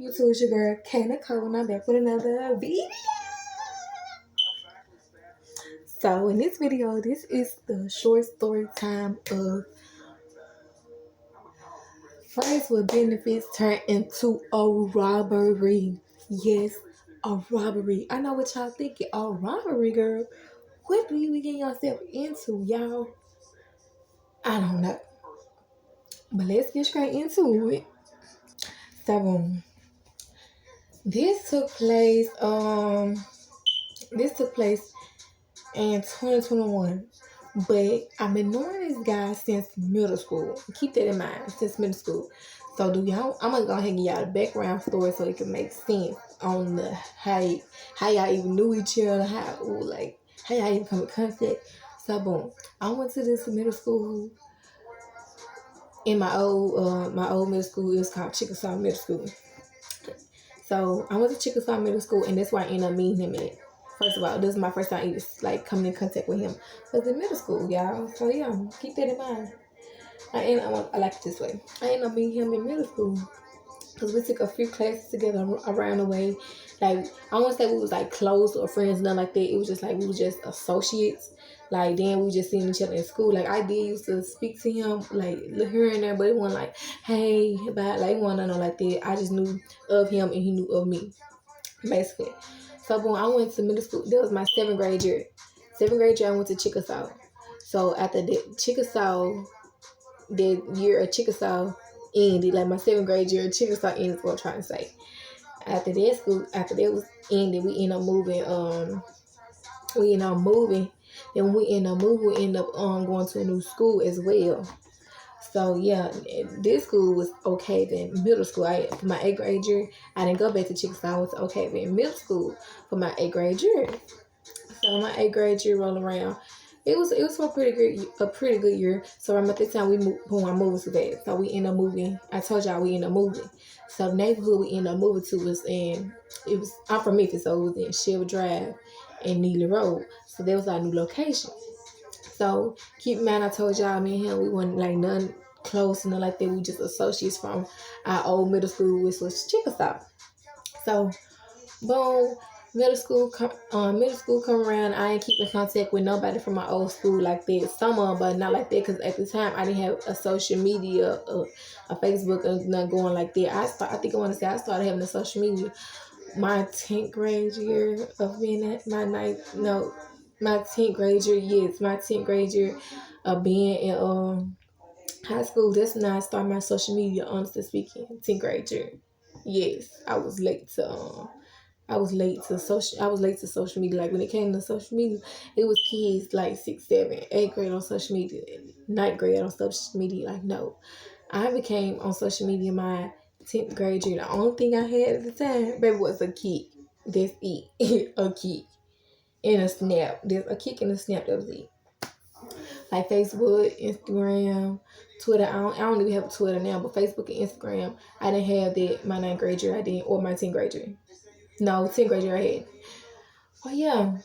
YouTube, it's your girl Kt Nicole, and I'm back with another video. So in this video, this is the short story time of friends with benefits turned into a robbery. Yes, a robbery. I know what y'all thinking. A robbery, girl. What do you be getting yourself into, y'all? I don't know. But let's get straight into it. So this took place in 2021. But I've been knowing this guy since middle school. Keep that in mind, since middle school. So I'm gonna go ahead and give y'all the background story so it can make sense on the how y'all even knew each other, how y'all even come in contact. So boom. I went to this middle school in my old middle school. It was called Chickasaw Middle School. So I went to Chickasaw Middle School, and that's where I ended up meeting him at. First of all, this is my first time even coming in contact with him. Was in middle school, y'all. So yeah, keep that in mind. I like it this way. I ended up meeting him in middle school because we took a few classes together around the way. Like I won't say we was like close or friends, nothing like that. It was just like we was just associates. Like then we just seeing each other in school. Like I did used to speak to him like here and there, but it wasn't like hey, but like it wasn't nothing like that. I just knew of him and he knew of me, basically. So when I went to middle school, that was my seventh grade year. Seventh grade year, I went to Chickasaw. So after that year of Chickasaw ended, like my seventh grade year of Chickasaw ended, is what I'm trying to say. After that was ended, we ended up moving. Then when we ended up moving, we ended up going to a new school as well. So yeah, this school was okay then. Middle school, for my eighth grade year, I didn't go back to Chickasaw. I went to okay then middle school for my eighth grade year. So my eighth grade year rolled around. It was a pretty good year. So around at the time we moved, boom, I'm moving to that. So we ended up moving. I told y'all we ended up moving. So the neighborhood we ended up moving to I'm from Memphis, so it was in Shield Drive and Neely Road. So that was our new location. So keep in mind, I told y'all, me and him, we weren't like none close and nothing like that. We just associates from our old middle school, which was Chickasaw. So boom, middle school come around. I ain't keep in contact with nobody from my old school like that. Some of them, but not like that, because at the time I didn't have a social media, a Facebook, or nothing going like that. I started having a social media my 10th grade year of being at my 10th grade year, yes, my 10th grade year of being in high school. That's when I started my social media, honestly speaking, 10th grade year. Yes, I was late to social media. Like when it came to social media, it was kids like 6th, 7th, 8th grade on social media, 9th grade on social media. Like no, I became on social media my 10th grade year. The only thing I had at the time, baby, was a kick. That's it. A kick and a snap. There's a kick and a snap. That was it. Like Facebook, Instagram, Twitter. I don't even have Twitter now, but Facebook and Instagram, I didn't have that my 9th grade year. I didn't, or my 10th grade year. No, 10th grade year I had. Oh yeah.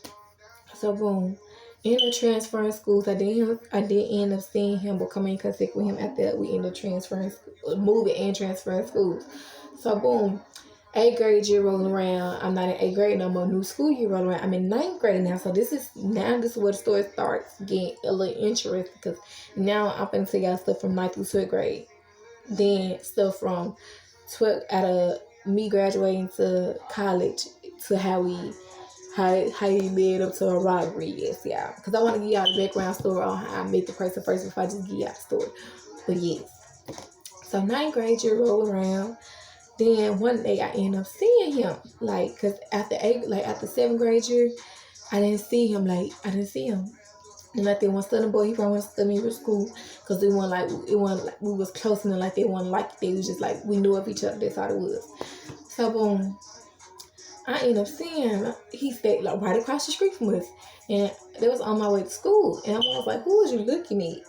So boom. In the transferring schools, I did end up seeing him, but coming in contact with him after we ended up moving and transferring schools. So boom. 8th grade year rolling around. I'm not in 8th grade no more. New school year rolling around. I'm in 9th grade now. So this is where the story starts getting a little interesting, because now I'm going to tell y'all stuff from 9th through 12th grade. Then stuff from 12th out of me graduating to college to how he led up to a robbery. Yes, y'all. Because I want to give y'all the background story on how I met the person first before I just give y'all the story. But yes. So 9th grade year roll around. Then one day I end up seeing him, like, cause after 7th grade year, I didn't see him. And like that one Southern boy, he probably went to me with school, cause it wasn't like we was close enough, like they wasn't like they was just like we knew of each other. That's how it was. So boom, I end up seeing him. He stayed like right across the street from us, and that was on my way to school. And I was like, "Who was you looking at?"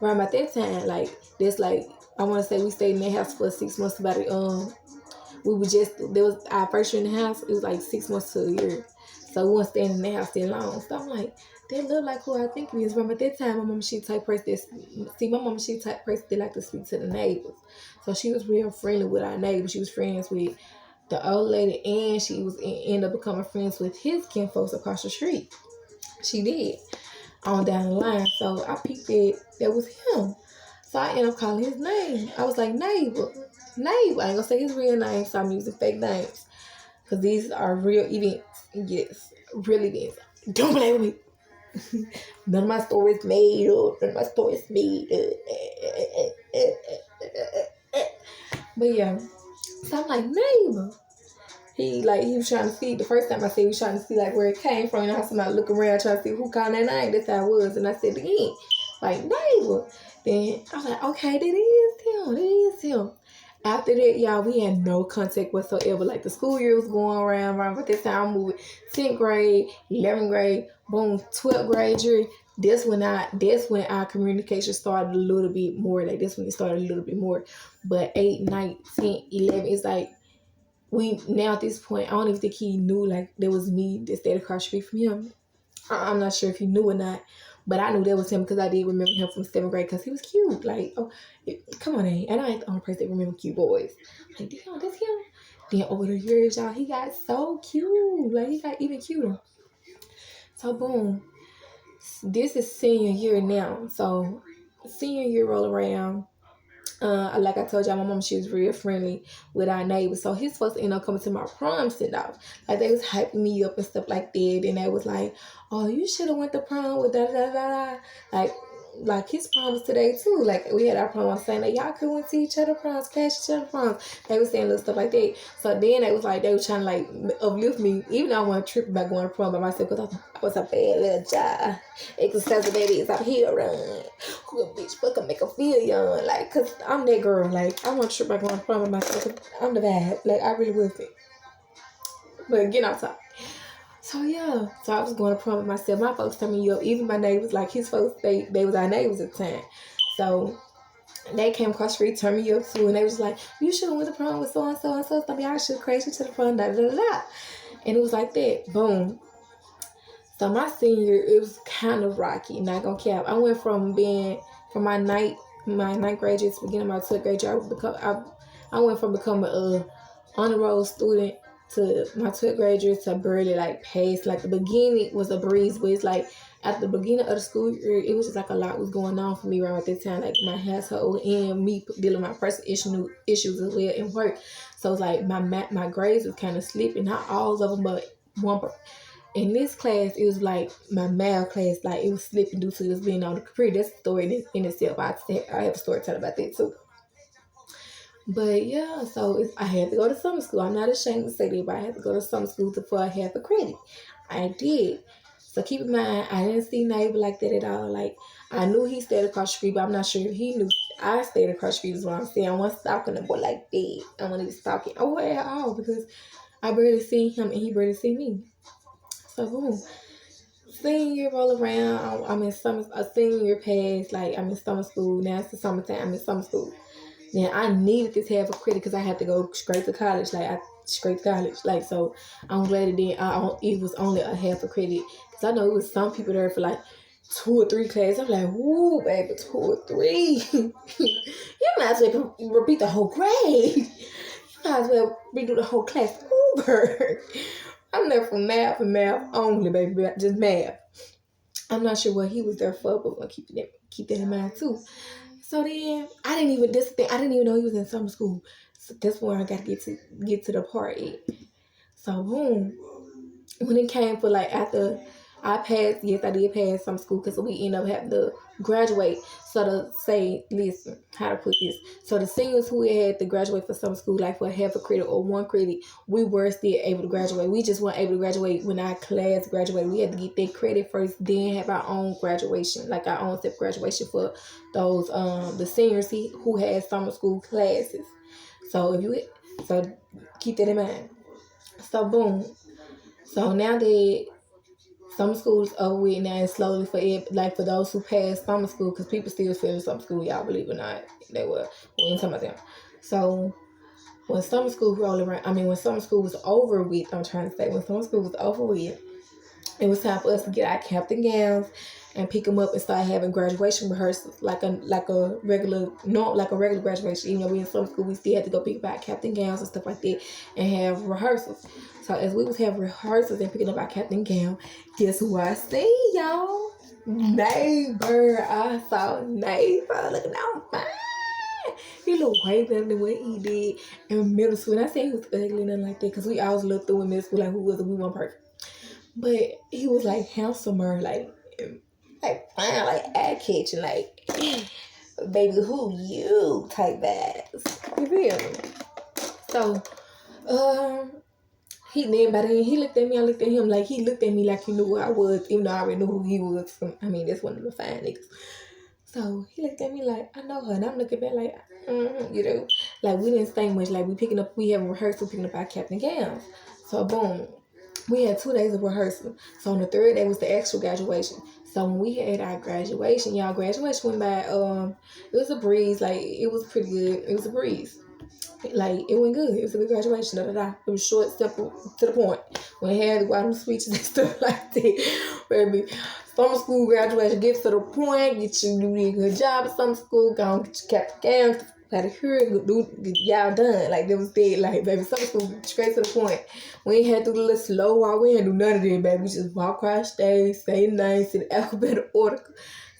Around at that time, like this, like I want to say we stayed in that house for 6 months. There was our first year in the house. It was like 6 months to a year, so we weren't staying in the house that long. So I'm like, that look like who I think it is. From at that time, my mom, she type person that like to speak to the neighbors. So she was real friendly with our neighbor. She was friends with the old lady, and she was ended up becoming friends with his kinfolks across the street. She did on down the line. So I peeped it. That was him. So I ended up calling his name. I was like, neighbor. Neighbor. I ain't gonna say his real name, so I'm using fake names. Because these are real events. Yes, real events. Don't play with me. None of my stories made up. None of my stories made up. But yeah. So I'm like, neighbor. He was trying to see, the first time I said he was trying to see like where it came from. You know how somebody look around trying to see who called that name. That's how it was. And I said it again, like, neighbor. Then I was like, okay, that is him. That is him. After that, y'all, we had no contact whatsoever. Like the school year was going around, but this time I moved 10th grade, 11th grade, boom, 12th grade year. That's when our communication started a little bit more. Like that's when it started a little bit more. But 8, 9, 10, 11, it's like we now at this point, I don't even think he knew like there was me that stayed across the street from him. I'm not sure if he knew or not, but I knew that was him because I did remember him from 7th grade because he was cute. Like, oh, come on, and I ain't the only person that remember cute boys. Like, damn, that's him. Then over the years, y'all, he got so cute. Like, he got even cuter. So boom, this is senior year now. So senior year roll around. Like I told y'all, my mom, she was real friendly with our neighbors. So his folks ended up coming to my prom send off. Like they was hyping me up and stuff like that. And they was like, oh, you should have went to prom with da da da da. Like his prom was today too. Like we had our prom on Sunday. Y'all could went to each other proms, clash each other proms. They was saying little stuff like that. So then they was trying to like uplift me, even though I wasn't tripping about going to prom by myself because I was a bad little child. Exercise baby is out here run. Who a bitch fucking make her feel young. Like, cause I'm that girl. Like, I want to trip by going to prom by myself. I'm the bad. Like, I really will fit. But get outside. So yeah, so I was going to prom with myself. My folks turned me up. Even my neighbors, like his folks, they was our neighbors at the time. So they came across the street, turned me up too, and they was like, you should have went to prom with so and so and so. So y'all should crazy to the prom, da da da. And it was like that. Boom. So my senior year, it was kind of rocky. Not gonna cap. I went from being from my ninth grade year to beginning of my 12th grade year. I went from becoming a honor roll student to my 12th grade year to barely like pass. Like the beginning was a breeze, but it's like at the beginning of the school year, it was just like a lot was going on for me around at that time, like my household and me dealing with my personal issues as well in work. So it's like my grades was kind of slipping, not all of them, but one. In this class, it was like my math class, like it was slipping due to us being on the computer. That's a story in itself. I have a story to tell about that too. But yeah, so I had to go to summer school. I'm not ashamed to say that, but I had to go to summer school for a half a credit. I did. So keep in mind, I didn't see neighbor like that at all. Like, I knew he stayed across the street, but I'm not sure if he knew I stayed across the street is what I'm saying. I wasn't stalking the boy like that. I wasn't even stalking at all because I barely see him and he barely see me. So boom. Senior year roll around. I'm in a senior year pass. Like, I'm in summer school. Now it's the summertime. I'm in summer school. Then I needed this half a credit because I had to go straight to college. Like, so I'm glad it was only a half a credit. Because I know it was some people there for like 2 or 3 classes. I'm like, woo, baby, 2 or 3. You might as well repeat the whole grade. You might as well redo the whole class over. I'm there for math and math only, baby. Just math. I'm not sure what he was there for, but we'll keep that in mind too. So then I didn't even know he was in summer school. So that's where I got to get to the party. So boom, when it came for like after I passed, yes, I did pass some school because we ended up having to graduate. So to say, listen, how to put this. So the seniors who had to graduate for some school, like for half a credit or 1 credit, we were still able to graduate. We just weren't able to graduate when our class graduated. We had to get that credit first, then have our own graduation, like our own separate graduation for those the seniors who had summer school classes. So keep that in mind. So boom. So now that summer school is over with now, and slowly for those who passed summer school, because people still finish summer school, y'all believe it or not, we ain't talking about them. So when summer school when summer school was over with, when summer school was over with, it was time for us to get our captain gowns and pick them up and start having graduation rehearsals like a regular graduation. Even though we in some school, we still had to go pick up our captain gowns and stuff like that and have rehearsals. So as we was having rehearsals and picking up our captain gown, guess who I seen, y'all? Neighbor. I saw Neighbor looking out fine. He looked way better than what he did in middle school. And I say he was ugly, nothing like that, because we always looked through in middle school like who was we one person. But he was like handsomer, like fine, like eye catching, like baby, who you type ass. You feel me? So, he looked at me, I looked at him, like he looked at me like he knew who I was, even though I already knew who he was. That's one of the fine niggas. So he looked at me like, I know her, and I'm looking back like, like we didn't say much, like we have rehearsal picking up our captain gowns. So boom, we had 2 days of rehearsal. So on the third day was the actual graduation. So when we had our graduation, y'all, graduation went by, it was a breeze, like it was pretty good. It was a breeze. Like, it went good. It was a good graduation. It was short, simple, to the point. We had to go out on speeches and stuff like that. Baby, summer school graduation, get to the point, do a good job at summer school, go and get your captain gown, out of here, y'all done. Like, that was dead. Like, baby, summer school, straight to the point. We ain't had to do the little slow walk. We ain't do none of that, baby. We just walk across stage, say the name, say the alphabet order,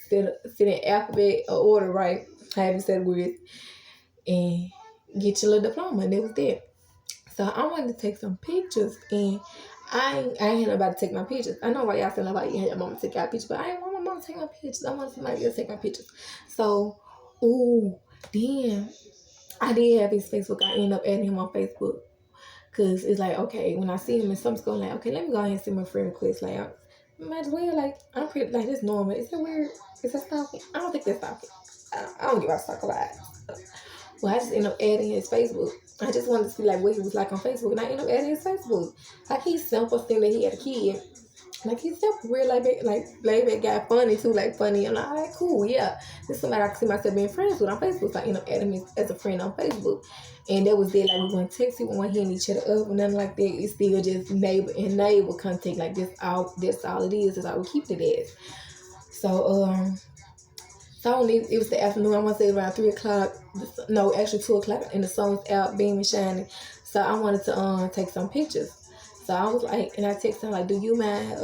say the alphabet order, right? How you said words, and get your little diploma, and it was there. So I wanted to take some pictures, and I ain't had nobody to take my pictures. I know why y'all saying about you had your mama take our pictures, but I ain't want my mama to take my pictures. I want somebody else to take my pictures. So, then I did have his Facebook. I ended up adding him on Facebook, because it's like, okay, when I see him in some school, like, okay, let me go ahead and send my friend request. Like, I might as well, like, I'm pretty, like, it's normal. Is it weird? Is that stalking? I don't think that's stalking. I don't give a fuck about it. Well, I just ended up adding his Facebook. I just wanted to see like what he was like on Facebook, and I ended up adding his Facebook. Like, he's simple, thing that he had a kid. Like, he's simple, real like laid back guy, funny too, like funny. I'm like, all right, cool, yeah. This is somebody I can see myself being friends with on Facebook. So I ended up adding him as a friend on Facebook, and that was it. Like, we weren't texting, we weren't hitting each other up, or nothing like that. It's still just neighbor and neighbor contact. Like, that's all it is. That's all we keep it as. So it was the afternoon. I want to say around 3 o'clock. No, actually 2 o'clock, and the sun was out, beaming, shining. So I wanted to take some pictures. So I was like, and I texted him like, do you mind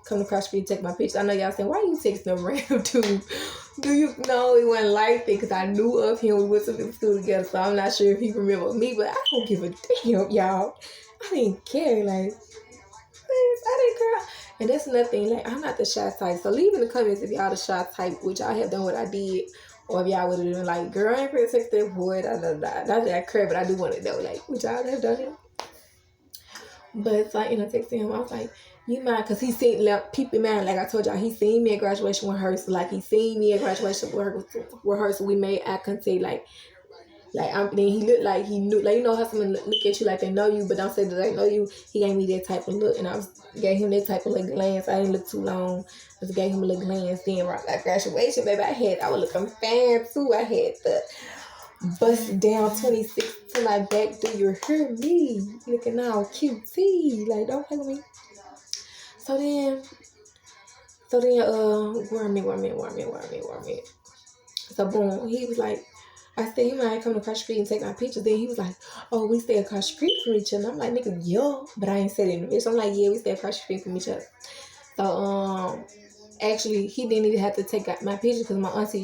coming across the street and take my pictures? I know y'all saying, why you texting them random dude? Do you know it wasn't like that, because I knew of him. We went to school together, so I'm not sure if he remembered me, but I don't give a damn, y'all. I didn't care, like, I didn't care. And that's nothing, like, I'm not the shy type. So leave in the comments if y'all the shy type, which I have done what I did, or if y'all would have been like, girl, I ain't gonna text that boy, da. Not that I care, but I do want to know, like, would y'all have done it? But so I ended up texting him. I was like, you mind? Because he seen, like, peep in mind, like I told y'all, he seen me at graduation rehearsal. Like, he seen me at graduation rehearsal. We made eye contact, like then he looked like he knew, like, you know how someone look at you like they know you, but don't say that they know you. He gave me that type of look, and I gave him that type of little glance. I didn't look too long. I just gave him a little glance. Then right at graduation, baby, I was looking fan too. I had the bust down 26 to my back. Do you hear me? Looking all cutesy, like, don't play with me. So then, where am I? So boom, he was like, I said, you mind coming across the street and take my pictures? Then he was like, oh, we stay across the street from each other. I'm like, nigga, yo. But I ain't said it in the bitch. I'm like, yeah, we stay across the street from each other. So, actually, he didn't even have to take my picture, because my auntie,